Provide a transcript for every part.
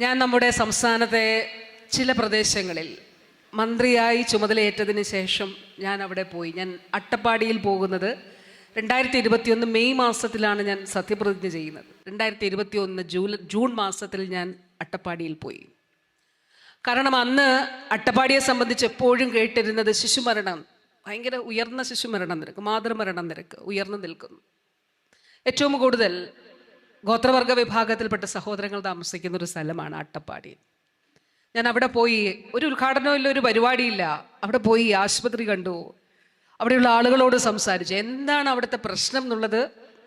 ഞാൻ നമ്മുടെ സംസ്ഥാനത്തെ ചില പ്രദേശങ്ങളിൽ മന്ത്രിയായി ചുമതലയേറ്റതിന് ശേഷം ഞാൻ അവിടെ പോയി. ഞാൻ അട്ടപ്പാടിയിൽ പോകുന്നത് 2021 മെയ് മാസത്തിലാണ് ഞാൻ സത്യപ്രതിജ്ഞ ചെയ്യുന്നത്. 2021 ജൂൺ മാസത്തിൽ ഞാൻ അട്ടപ്പാടിയിൽ പോയി. കാരണം അന്ന് അട്ടപ്പാടിയെ സംബന്ധിച്ച് എപ്പോഴും കേട്ടിരുന്നത് ശിശുമരണം, ഭയങ്കര ഉയർന്ന ശിശുമരണ നിരക്ക്, മാതൃമരണ നിരക്ക് ഉയർന്നു നിൽക്കുന്നു. ഏറ്റവും കൂടുതൽ ഗോത്രവർഗ വിഭാഗത്തിൽപ്പെട്ട സഹോദരങ്ങൾ താമസിക്കുന്ന ഒരു സ്ഥലമാണ് അട്ടപ്പാടി. ഞാൻ അവിടെ പോയി, ഒരു ഉദ്ഘാടനമില്ല, ഒരു പരിപാടിയില്ല. അവിടെ പോയി ആശുപത്രി കണ്ടു, അവിടെയുള്ള ആളുകളോട് സംസാരിച്ചു, എന്താണ് അവിടുത്തെ പ്രശ്നം എന്നുള്ളത്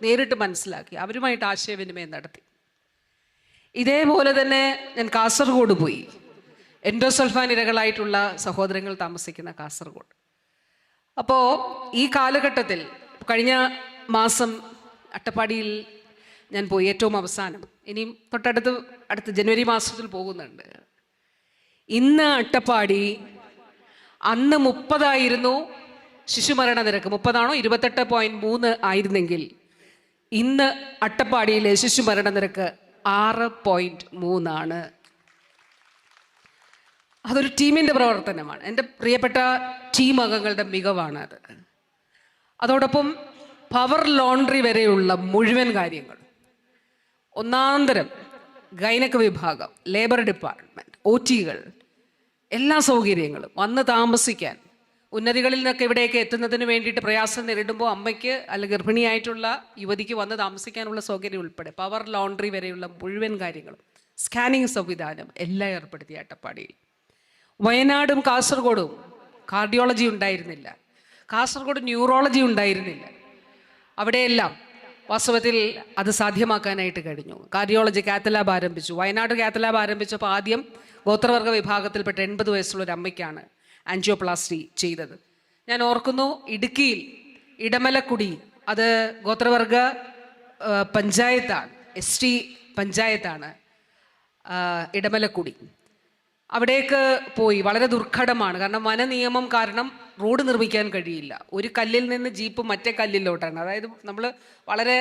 നേരിട്ട് മനസ്സിലാക്കി, അവരുമായിട്ട് ആശയവിനിമയം നടത്തി. ഇതേപോലെ തന്നെ ഞാൻ കാസർഗോഡ് പോയി, എൻഡോസൾഫാൻ ഇരകളായിട്ടുള്ള സഹോദരങ്ങൾ താമസിക്കുന്ന കാസർഗോഡ്. അപ്പോൾ ഈ കാലഘട്ടത്തിൽ കഴിഞ്ഞ മാസം അട്ടപ്പാടിയിൽ ഞാൻ പോയി, ഏറ്റവും അവസാനം. ഇനിയും അടുത്ത ജനുവരി മാസത്തിൽ പോകുന്നുണ്ട്. ഇന്ന് അട്ടപ്പാടി, അന്ന് 30 ശിശുമരണ നിരക്ക്, 30 28.3 ആയിരുന്നെങ്കിൽ ഇന്ന് അട്ടപ്പാടിയിലെ ശിശുമരണ നിരക്ക് 6.3 ആണ്. അതൊരു ടീമിൻ്റെ പ്രവർത്തനമാണ്, എൻ്റെ പ്രിയപ്പെട്ട ടീം അംഗങ്ങളുടെ മികവാണ് അത്. അതോടൊപ്പം പവർ ലോണ്ടറി വരെയുള്ള മുഴുവൻ കാര്യങ്ങൾ, ഒന്നാന്തരം ഗൈനക് വിഭാഗം, ലേബർ ഡിപ്പാർട്ട്മെൻറ്റ്, OT-കൾ, എല്ലാ സൗകര്യങ്ങളും, വന്ന് താമസിക്കാൻ, ഉന്നതികളിൽ നിന്നൊക്കെ ഇവിടേക്ക് എത്തുന്നതിന് വേണ്ടിയിട്ട് പ്രയാസം നേരിടുമ്പോൾ അമ്മയ്ക്ക് അല്ലെങ്കിൽ ഗർഭിണിയായിട്ടുള്ള യുവതിക്ക് വന്ന് താമസിക്കാനുള്ള സൗകര്യം ഉൾപ്പെടെ പവർ ലോണ്ടറി വരെയുള്ള മുഴുവൻ കാര്യങ്ങളും, സ്കാനിങ് സംവിധാനം എല്ലാം ഏർപ്പെടുത്തി അട്ടപ്പാടിയിൽ. വയനാടും കാസർഗോഡും കാർഡിയോളജി ഉണ്ടായിരുന്നില്ല, കാസർഗോഡ് ന്യൂറോളജി ഉണ്ടായിരുന്നില്ല. അവിടെയെല്ലാം വാസ്തവത്തിൽ അത് സാധ്യമാക്കാനായിട്ട് കഴിഞ്ഞു. കാർഡിയോളജി കാത്ത് ലാബ് ആരംഭിച്ചു. വയനാട് കാത്ത് ലാബ് ആരംഭിച്ചപ്പോൾ ആദ്യം ഗോത്രവർഗ വിഭാഗത്തിൽപ്പെട്ട 80 വയസ്സുള്ള ഒരു അമ്മയ്ക്കാണ് ആൻജിയോപ്ലാസ്റ്റി ചെയ്തത്. ഞാൻ ഓർക്കുന്നു, ഇടുക്കിയിൽ ഇടമലക്കുടി, അത് ഗോത്രവർഗ പഞ്ചായത്താണ്, ST പഞ്ചായത്താണ് ഇടമലക്കുടി. അവിടേക്ക് പോയി. വളരെ ദുർഘടമാണ്, കാരണം വനനിയമം കാരണം റോഡ് നിർമ്മിക്കാൻ കഴിയില്ല. ഒരു കല്ലിൽ നിന്ന് ജീപ്പ് മറ്റേ കല്ലിലോട്ടാണ്. അതായത് നമ്മൾ വളരെ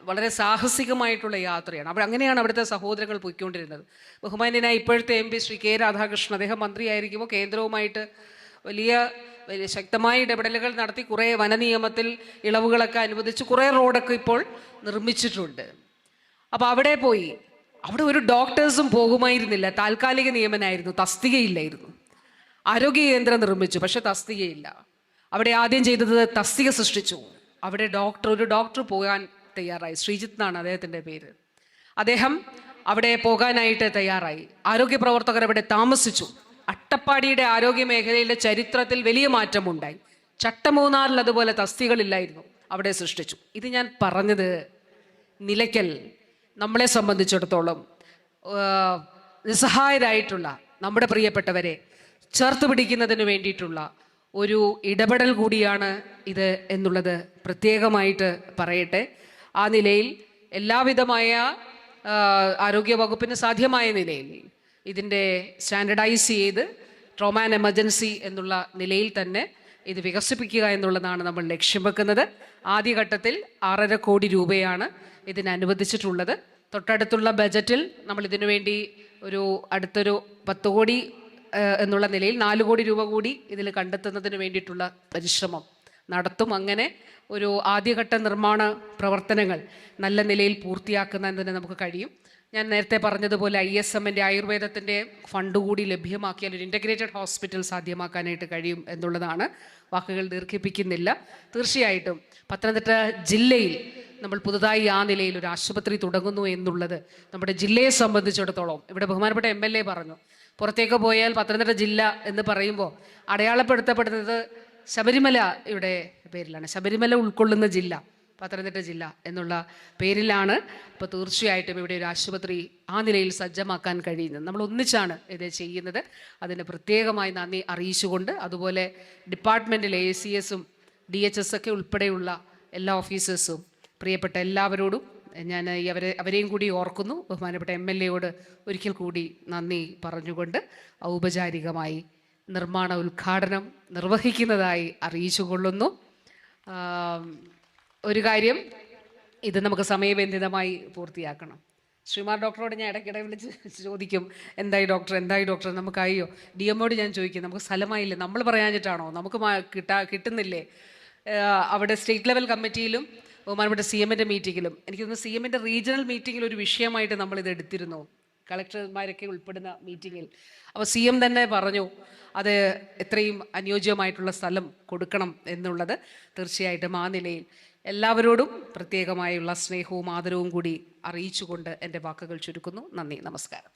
വളരെ സാഹസികമായിട്ടുള്ള യാത്രയാണ്. അങ്ങനെയാണ് അവിടുത്തെ സഹോദരങ്ങൾ പോയിക്കൊണ്ടിരുന്നത്. ബഹുമാന്യനായ ഇപ്പോഴത്തെ MP ശ്രീ K രാധാകൃഷ്ണൻ, അദ്ദേഹം മന്ത്രിയായിരിക്കുമ്പോൾ കേന്ദ്രവുമായിട്ട് വലിയ ശക്തമായ ഇടപെടലുകൾ നടത്തി കുറേ വനനിയമത്തിൽ ഇളവുകളൊക്കെ അനുവദിച്ച് കുറേ റോഡൊക്കെ ഇപ്പോൾ നിർമ്മിച്ചിട്ടുണ്ട്. അപ്പോൾ അവിടെ പോയി. അവിടെ ഒരു ഡോക്ടേഴ്സും പോകുമായിരുന്നില്ല, താൽക്കാലിക നിയമനമായിരുന്നു, തസ്തികയില്ലായിരുന്നു. ആരോഗ്യ കേന്ദ്രം നിർമ്മിച്ചു, പക്ഷെ തസ്തികയില്ല. അവിടെ ആദ്യം ചെയ്തത് തസ്തിക സൃഷ്ടിച്ചു. അവിടെ ഒരു ഡോക്ടർ പോകാൻ തയ്യാറായി. ശ്രീജിത്ത് എന്നാണ് അദ്ദേഹത്തിൻ്റെ പേര്. അദ്ദേഹം അവിടെ പോകാനായിട്ട് തയ്യാറായി. ആരോഗ്യ പ്രവർത്തകർ അവിടെ താമസിച്ചു. അട്ടപ്പാടിയുടെ ആരോഗ്യ മേഖലയിലെ ചരിത്രത്തിൽ വലിയ മാറ്റമുണ്ടായി. ചട്ടമൂന്നാറിൽ അതുപോലെ തസ്തികളില്ലായിരുന്നു, അവിടെ സൃഷ്ടിച്ചു. ഇത് ഞാൻ പറഞ്ഞത് നിലയ്ക്കൽ നമ്മളെ സംബന്ധിച്ചിടത്തോളം നിസ്സഹായരായിട്ടുള്ള നമ്മുടെ പ്രിയപ്പെട്ടവരെ ചേർത്ത് പിടിക്കുന്നതിന് വേണ്ടിയിട്ടുള്ള ഒരു ഇടപെടൽ കൂടിയാണ് ഇത് എന്നുള്ളത് പ്രത്യേകമായിട്ട് പറയട്ടെ. ആ നിലയിൽ എല്ലാവിധമായ ആരോഗ്യ വകുപ്പിന് സാധ്യമായ നിലയിൽ ഇതിൻ്റെ സ്റ്റാൻഡർഡൈസ് ചെയ്ത് ട്രോമ ആൻഡ് എമർജൻസി എന്നുള്ള നിലയിൽ തന്നെ ഇത് വികസിപ്പിക്കുക എന്നുള്ളതാണ് നമ്മൾ ലക്ഷ്യം വെക്കുന്നത്. ആദ്യഘട്ടത്തിൽ 6.5 കോടി രൂപയാണ് ഇതിന് അനുവദിച്ചിട്ടുള്ളത്. തൊട്ടടുത്തുള്ള ബജറ്റിൽ നമ്മൾ ഇതിനു വേണ്ടി അടുത്തൊരു 10 കോടി എന്നുള്ള നിലയിൽ 4 കോടി രൂപ കൂടി ഇതിൽ കണ്ടെത്തുന്നതിന് വേണ്ടിയിട്ടുള്ള പരിശ്രമം നടത്തും. അങ്ങനെ ഒരു ആദ്യഘട്ട നിർമ്മാണ പ്രവർത്തനങ്ങൾ നല്ല നിലയിൽ പൂർത്തിയാക്കുന്നതിന് നമുക്ക് കഴിയും. ഞാൻ നേരത്തെ പറഞ്ഞതുപോലെ ISMൻ്റെ ആയുർവേദത്തിൻ്റെ ഫണ്ട് കൂടി ലഭ്യമാക്കിയാൽ ഒരു ഇൻ്റഗ്രേറ്റഡ് ഹോസ്പിറ്റൽ സാധ്യമാക്കാനായിട്ട് കഴിയും എന്നുള്ളതാണ്. വാക്കുകൾ ദീർഘിപ്പിക്കുന്നില്ല. തീർച്ചയായിട്ടും പത്തനംതിട്ട ജില്ലയിൽ നമ്മൾ പുതുതായി ആ നിലയിൽ ഒരു ആശുപത്രി തുടങ്ങുന്നു എന്നുള്ളത് നമ്മുടെ ജില്ലയെ സംബന്ധിച്ചിടത്തോളം, ഇവിടെ ബഹുമാനപ്പെട്ട MLA പറഞ്ഞു, പുറത്തേക്ക് പോയാൽ പത്തനംതിട്ട ജില്ല എന്ന് പറയുമ്പോൾ അടയാളപ്പെടുത്തപ്പെടുന്നത് ശബരിമലയുടെ പേരിലാണ്. ശബരിമല ഉൾക്കൊള്ളുന്ന ജില്ല പത്തനംതിട്ട ജില്ല എന്നുള്ള പേരിലാണ്. ഇപ്പോൾ തീർച്ചയായിട്ടും ഇവിടെ ഒരു ആശുപത്രി ആ നിലയിൽ സജ്ജമാക്കാൻ കഴിയുന്നത്. നമ്മൾ ഒന്നിച്ചാണ് ഇത് ചെയ്യുന്നത്. അതിന് പ്രത്യേകമായി നന്ദി അറിയിച്ചുകൊണ്ട്, അതുപോലെ ഡിപ്പാർട്ട്മെൻറ്റിലെ ACSഉം DHS ഒക്കെ ഉൾപ്പെടെയുള്ള എല്ലാ ഓഫീസേഴ്സും പ്രിയപ്പെട്ട എല്ലാവരോടും ഞാൻ അവരെയും കൂടി ഓർക്കുന്നു. ബഹുമാനപ്പെട്ട MLAയോട് ഒരിക്കൽ കൂടി നന്ദി പറഞ്ഞുകൊണ്ട് ഔപചാരികമായി നിർമ്മാണ ഉദ്ഘാടനം നിർവഹിക്കുന്നതായി അറിയിച്ചുകൊള്ളുന്നു. ഒരു കാര്യം, ഇത് നമുക്ക് സമയബന്ധിതമായി പൂർത്തിയാക്കണം. ശ്രീമാർ ഡോക്ടറോട് ഞാൻ ഇടയ്ക്കിടെ വിളിച്ച് ചോദിക്കും, എന്തായി ഡോക്ടർ നമുക്കായോ? DMOട് ഞാൻ ചോദിക്കും, നമുക്ക് സ്ഥലമായില്ലേ, നമ്മൾ പറയാഞ്ഞിട്ടാണോ, നമുക്ക് കിട്ടുന്നില്ലേ? അവിടെ സ്റ്റേറ്റ് ലെവൽ കമ്മിറ്റിയിലും ബഹുമാനപ്പെട്ട CMൻ്റെ മീറ്റിങ്ങിലും, എനിക്ക് തോന്നുന്നു CMൻ്റെ റീജിയണൽ മീറ്റിങ്ങിൽ ഒരു വിഷയമായിട്ട് നമ്മളിത് എടുത്തിരുന്നു, കളക്ടർമാരൊക്കെ ഉൾപ്പെടുന്ന മീറ്റിങ്ങിൽ. അപ്പോൾ CM തന്നെ പറഞ്ഞു അത് എത്രയും അനുയോജ്യമായിട്ടുള്ള സ്ഥലം കൊടുക്കണം എന്നുള്ളത്. തീർച്ചയായിട്ടും ആ നിലയിൽ എല്ലാവരോടും പ്രത്യേകമായുള്ള സ്നേഹവും ആദരവും കൂടി അറിയിച്ചുകൊണ്ട് എൻ്റെ വാക്കുകൾ ചുരുക്കുന്നു. നന്ദി, നമസ്കാരം.